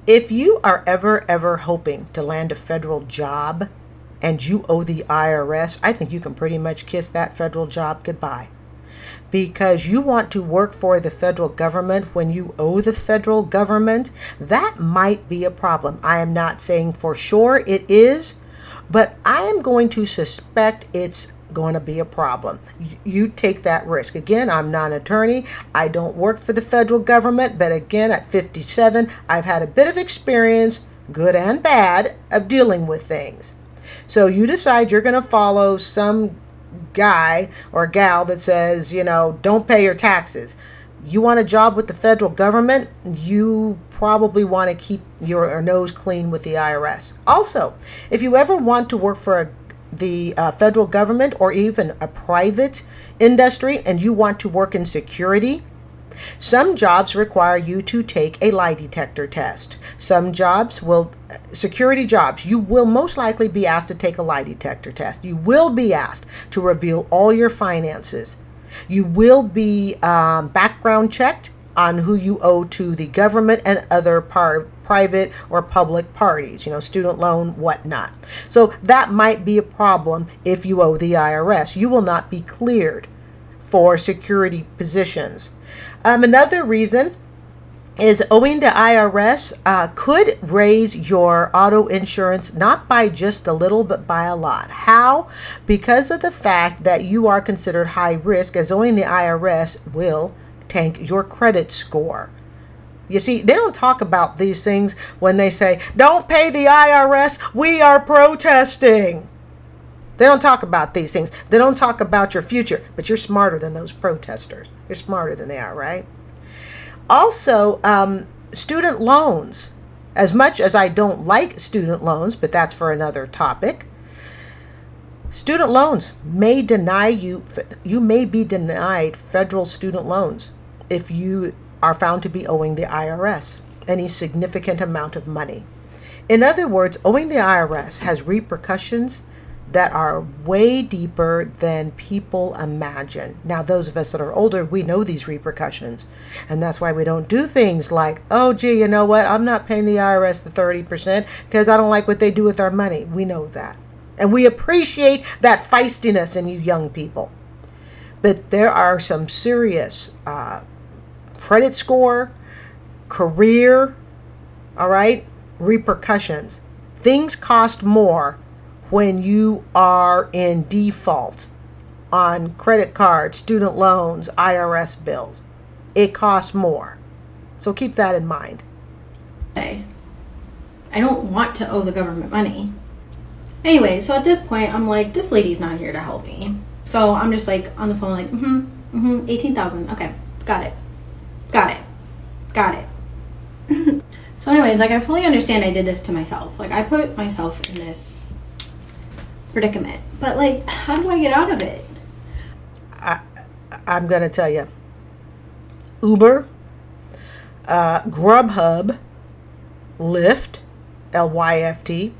If you are ever hoping to land a federal job and you owe the IRS, I think you can pretty much kiss that federal job goodbye. Because you want to work for the federal government when you owe the federal government, that might be a problem. I am not saying for sure it is, but I am going to suspect it's going to be a problem. You take that risk. Again, I'm not an attorney. I don't work for the federal government, but again, at 57, I've had a bit of experience, good and bad, of dealing with things. So you decide you're going to follow some guy or gal that says, don't pay your taxes. You want a job with the federal government, you probably want to keep your nose clean with the IRS. Also, if you ever want to work for the federal government or even a private industry and you want to work in security, some jobs require you to take a lie detector test. Some jobs security jobs, you will most likely be asked to take a lie detector test. You will be asked to reveal all your finances. You will be background checked on who you owe to the government and other private or public parties, student loan, whatnot. So that might be a problem if you owe the IRS. You will not be cleared for security positions. Another reason is owing the IRS could raise your auto insurance not by just a little, but by a lot. How? Because of the fact that you are considered high risk, as owing the IRS will tank your credit score. You see, they don't talk about these things when they say, don't pay the IRS, we are protesting. They don't talk about these things. They don't talk about your future, but you're smarter than those protesters. You're smarter than they are, right? Also, student loans. As much as I don't like student loans, but that's for another topic, student loans may deny you may be denied federal student loans if you are found to be owing the IRS any significant amount of money. In other words, owing the IRS has repercussions that are way deeper than people imagine. Now, those of us that are older, we know these repercussions. And that's why we don't do things like, oh, gee, you know what? I'm not paying the IRS the 30% because I don't like what they do with our money. We know that. And we appreciate that feistiness in you young people. But there are some serious credit score, career, all right, repercussions. Things cost more when you are in default on credit cards, student loans, IRS bills. It costs more. So keep that in mind. I don't want to owe the government money. Anyway, so at this point, I'm like, this lady's not here to help me. So I'm just like on the phone like, 18,000. Okay, got it. So anyways, like I fully understand I did this to myself. Like I put myself in this predicament. But like, how do I get out of it? I'm going to tell you. Uber, Grubhub, Lyft, Lyft,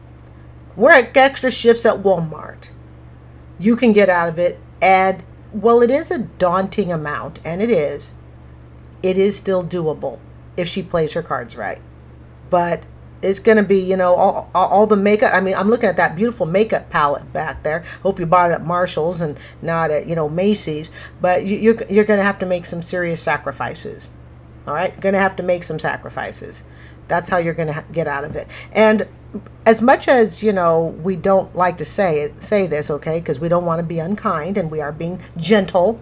work extra shifts at Walmart. You can get out of it. And, well, it is a daunting amount, and it is still doable if she plays her cards right. But it's going to be, all the makeup. I mean, I'm looking at that beautiful makeup palette back there. Hope you bought it at Marshall's and not at, Macy's. But you're going to have to make some serious sacrifices. All right? You're going to have to make some sacrifices. That's how you're going to get out of it. And as much as, we don't like to say this, okay, because we don't want to be unkind and we are being gentle,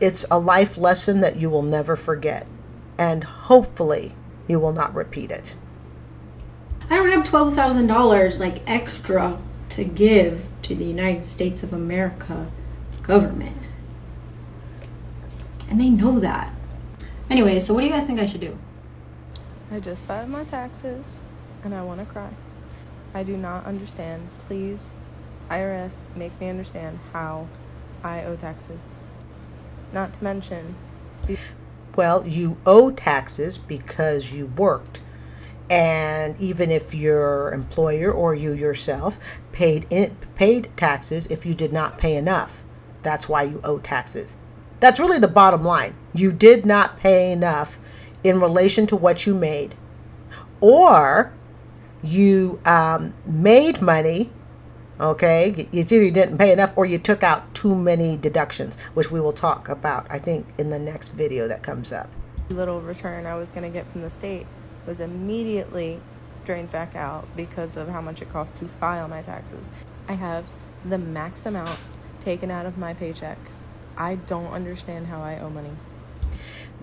it's a life lesson that you will never forget. And hopefully you will not repeat it. I don't have $12,000 like extra to give to the United States of America government. And they know that. Anyway, so what do you guys think I should do? I just filed my taxes and I want to cry. I do not understand. Please, IRS, make me understand how I owe taxes. Not to mention... Well, you owe taxes because you worked. And even if your employer or you yourself paid taxes if you did not pay enough. That's why you owe taxes. That's really the bottom line. you did not pay enough in relation to what you made, or you made money. Okay, it's either you didn't pay enough or you took out too many deductions, which we will talk about, I think, in the next video that comes up. Little return I was going to get from the state was immediately drained back out because of how much it costs to file my taxes. I have the max amount taken out of my paycheck. I don't understand how I owe money.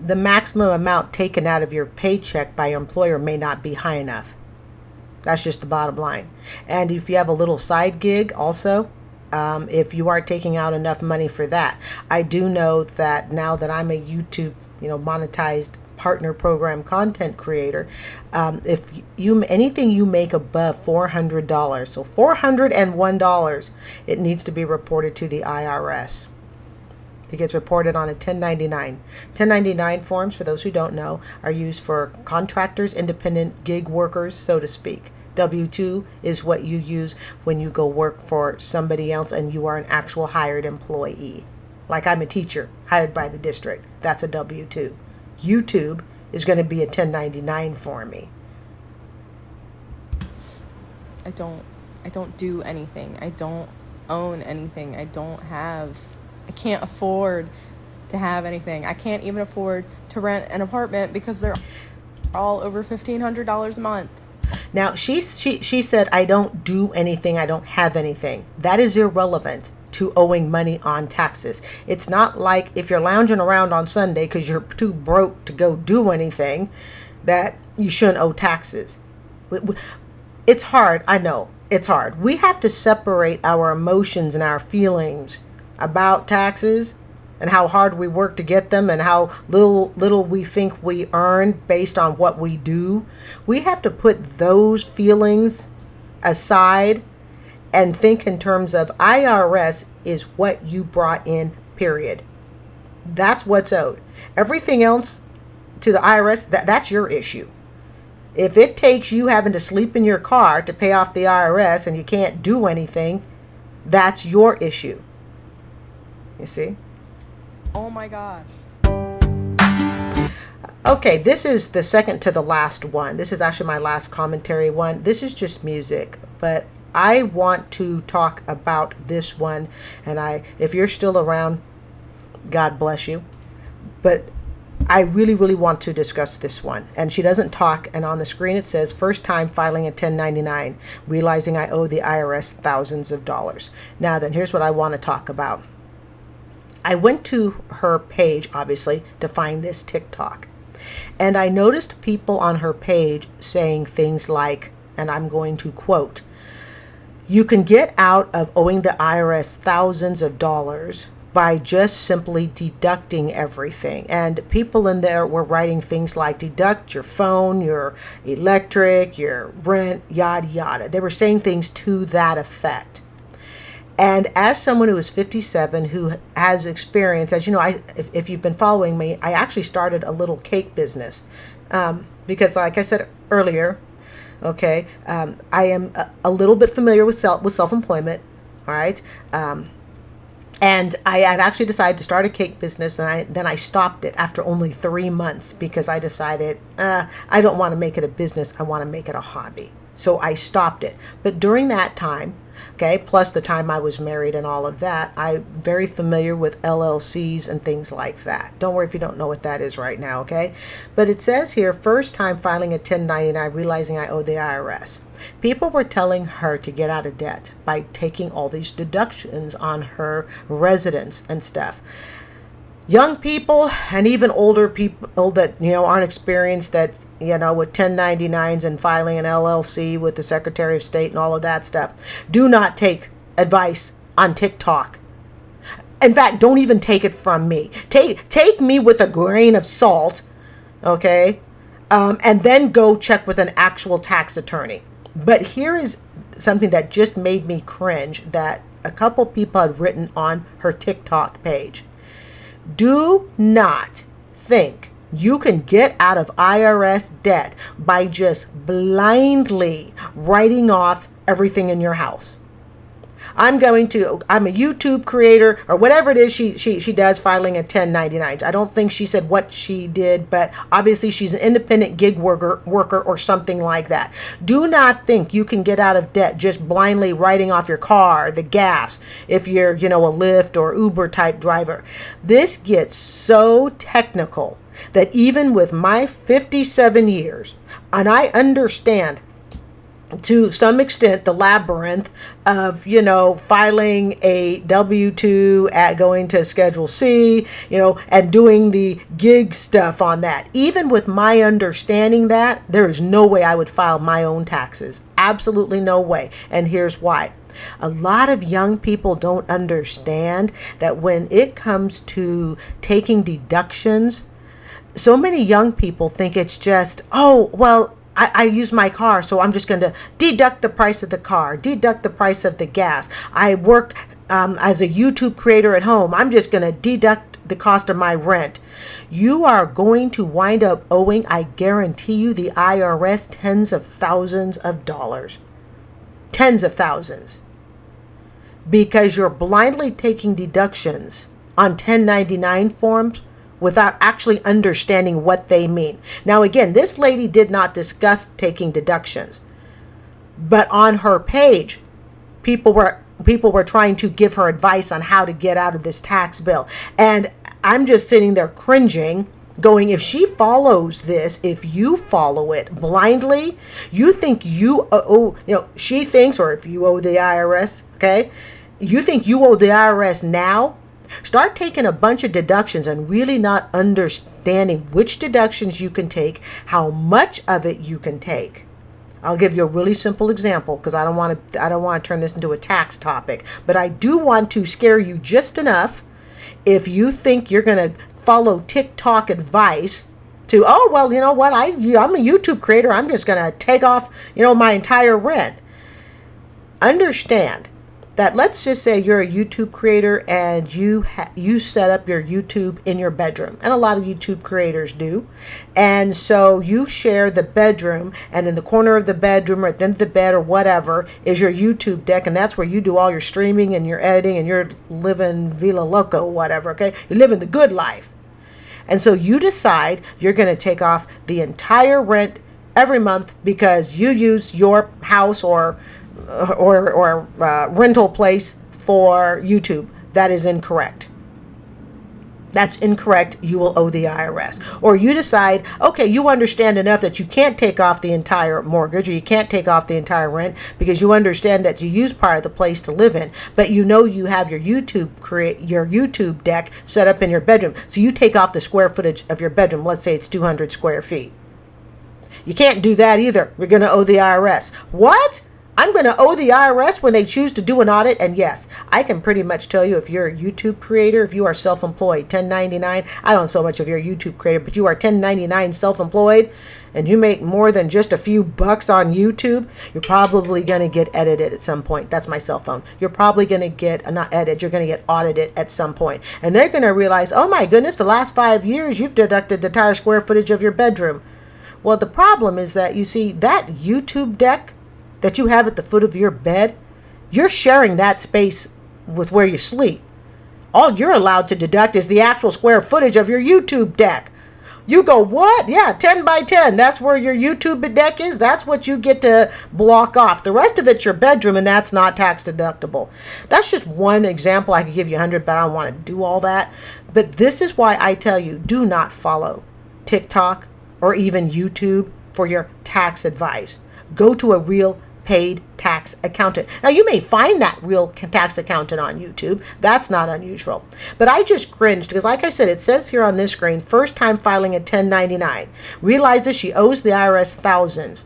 The maximum amount taken out of your paycheck by your employer may not be high enough. That's just the bottom line. And if you have a little side gig also, if you are taking out enough money for that, I do know that now that I'm a YouTube, monetized partner program content creator, if you anything you make above $400, so $401, it needs to be reported to the IRS. It gets reported on a 1099. 1099 forms, for those who don't know, are used for contractors, independent gig workers, so to speak. W-2 is what you use when you go work for somebody else and you are an actual hired employee. Like I'm a teacher hired by the district. That's a W-2. YouTube is going to be a 1099 for me. I don't do anything. I don't own anything. I can't afford to have anything. I can't even afford to rent an apartment because they're all over $1,500 a month. Now, she said, I don't do anything. I don't have anything. That is irrelevant to owing money on taxes. It's not like if you're lounging around on Sunday because you're too broke to go do anything that you shouldn't owe taxes. It's hard. I know. It's hard. We have to separate our emotions and our feelings about taxes and how hard we work to get them and how little we think we earn based on what we do. We have to put those feelings aside and think in terms of IRS is what you brought in, period. That's what's owed. Everything else to the IRS, that's your issue. If it takes you having to sleep in your car to pay off the IRS and you can't do anything, that's your issue. You see? Oh my gosh. Okay, this is the second to the last one. This is actually my last commentary one. This is just music, but I want to talk about this one. And if you're still around, God bless you. But I really, really want to discuss this one. And she doesn't talk. And on the screen it says, first time filing a 1099, realizing I owe the IRS thousands of dollars. Now then, here's what I want to talk about. I went to her page, obviously, to find this TikTok. And I noticed people on her page saying things like, and I'm going to quote, you can get out of owing the IRS thousands of dollars by just simply deducting everything. And people in there were writing things like deduct your phone, your electric, your rent, yada, yada. They were saying things to that effect. And as someone who is 57, who has experience, as you know, if you've been following me, I actually started a little cake business because, like I said earlier, okay, I am a little bit familiar with self-employment, all right, and I had actually decided to start a cake business, and then I stopped it after only 3 months because I decided I don't want to make it a business, I want to make it a hobby. So I stopped it. But during that time, okay, plus the time I was married and all of that, I'm very familiar with LLCs and things like that. Don't worry if you don't know what that is right now, okay? But it says here, first time filing a 1099, realizing I owe the IRS. People were telling her to get out of debt by taking all these deductions on her residence and stuff. Young people and even older people that, aren't experienced, that with 1099s and filing an LLC with the Secretary of State and all of that stuff, do not take advice on TikTok. In fact, don't even take it from me. Take me with a grain of salt, okay? And then go check with an actual tax attorney. But here is something that just made me cringe that a couple people had written on her TikTok page. Do not think you can get out of IRS debt by just blindly writing off everything in your house. I'm a YouTube creator, or whatever it is she does, filing a 1099. I don't think she said what she did, but obviously she's an independent gig worker or something like that. Do not think you can get out of debt just blindly writing off your car, the gas, if you're, a Lyft or Uber type driver. This gets so technical that even with my 57 years, and I understand to some extent the labyrinth of, filing a W-2 at going to Schedule C, and doing the gig stuff on that. Even with my understanding that, there is no way I would file my own taxes. Absolutely no way. And here's why. A lot of young people don't understand that when it comes to taking deductions, so many young people think it's just, I use my car, so I'm just going to deduct the price of the car, deduct the price of the gas. I work as a YouTube creator at home. I'm just going to deduct the cost of my rent. You are going to wind up owing, I guarantee you, the IRS tens of thousands of dollars. Tens of thousands. Because you're blindly taking deductions on 1099 forms without actually understanding what they mean. Now, again, this lady did not discuss taking deductions, but on her page, people were trying to give her advice on how to get out of this tax bill. And I'm just sitting there cringing, going, if she follows this, if you follow it blindly, you think you owe, she thinks, or if you owe the IRS, okay, you think you owe the IRS now. Start taking a bunch of deductions and really not understanding which deductions you can take, how much of it you can take. I'll give you a really simple example because I don't want to turn this into a tax topic, but I do want to scare you just enough if you think you're going to follow TikTok advice to, you know what, I'm a YouTube creator, I'm just going to take off, my entire rent. Understand that, let's just say you're a YouTube creator and you set up your YouTube in your bedroom, and a lot of YouTube creators do, and so you share the bedroom, and in the corner of the bedroom or at the end of the bed or whatever is your YouTube deck, and that's where you do all your streaming and your editing, and you're living Villa Loco, whatever, okay? You're living the good life. And so you decide you're going to take off the entire rent every month because you use your house or rental place for YouTube. That is incorrect. That's incorrect. You will owe the IRS. Or you decide, okay, you understand enough that you can't take off the entire mortgage, or you can't take off the entire rent because you understand that you use part of the place to live in, but you have your YouTube deck set up in your bedroom. So you take off the square footage of your bedroom. Let's say it's 200 square feet. You can't do that either. We're going to owe the IRS. What? I'm going to owe the IRS when they choose to do an audit? And yes, I can pretty much tell you, if you're a YouTube creator, if you are self-employed, 1099, I don't know so much if you're a YouTube creator, but you are 1099 self-employed, and you make more than just a few bucks on YouTube, you're probably going to get edited at some point. That's my cell phone. You're probably going to get, not edited, you're going to get audited at some point. And they're going to realize, oh my goodness, the last 5 years, you've deducted the entire square footage of your bedroom. Well, the problem is that, you see, that YouTube deck that you have at the foot of your bed, you're sharing that space with where you sleep. All you're allowed to deduct is the actual square footage of your YouTube deck. You go, what? Yeah, 10 by 10. That's where your YouTube deck is. That's what you get to block off. The rest of it's your bedroom, and that's not tax deductible. That's just one example. I could give you 100, but I don't want to do all that. But this is why I tell you, do not follow TikTok or even YouTube for your tax advice. Go to a real paid tax accountant. Now, you may find that real tax accountant on YouTube. That's not unusual. But I just cringed because, like I said, it says here on this screen, first time filing a 1099. Realizes she owes the IRS thousands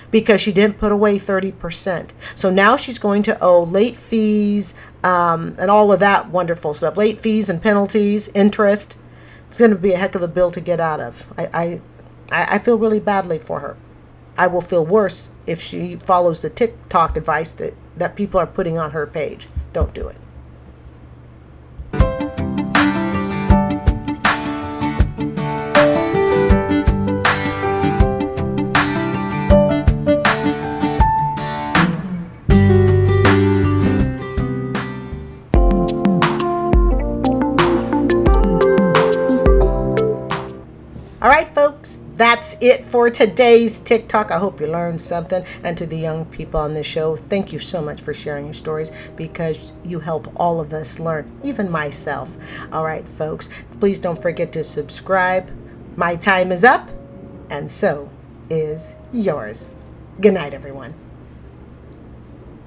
because she didn't put away 30%. So now she's going to owe late fees and all of that wonderful stuff. Late fees and penalties, interest. It's going to be a heck of a bill to get out of. I feel really badly for her. I will feel worse if she follows the TikTok advice that people are putting on her page. Don't do it. All right, folks, that's it for today's TikTok. I hope you learned something. And to the young people on this show, thank you so much for sharing your stories, because you help all of us learn, even myself. All right, folks, please don't forget to subscribe. My time is up, and so is yours. Good night, everyone.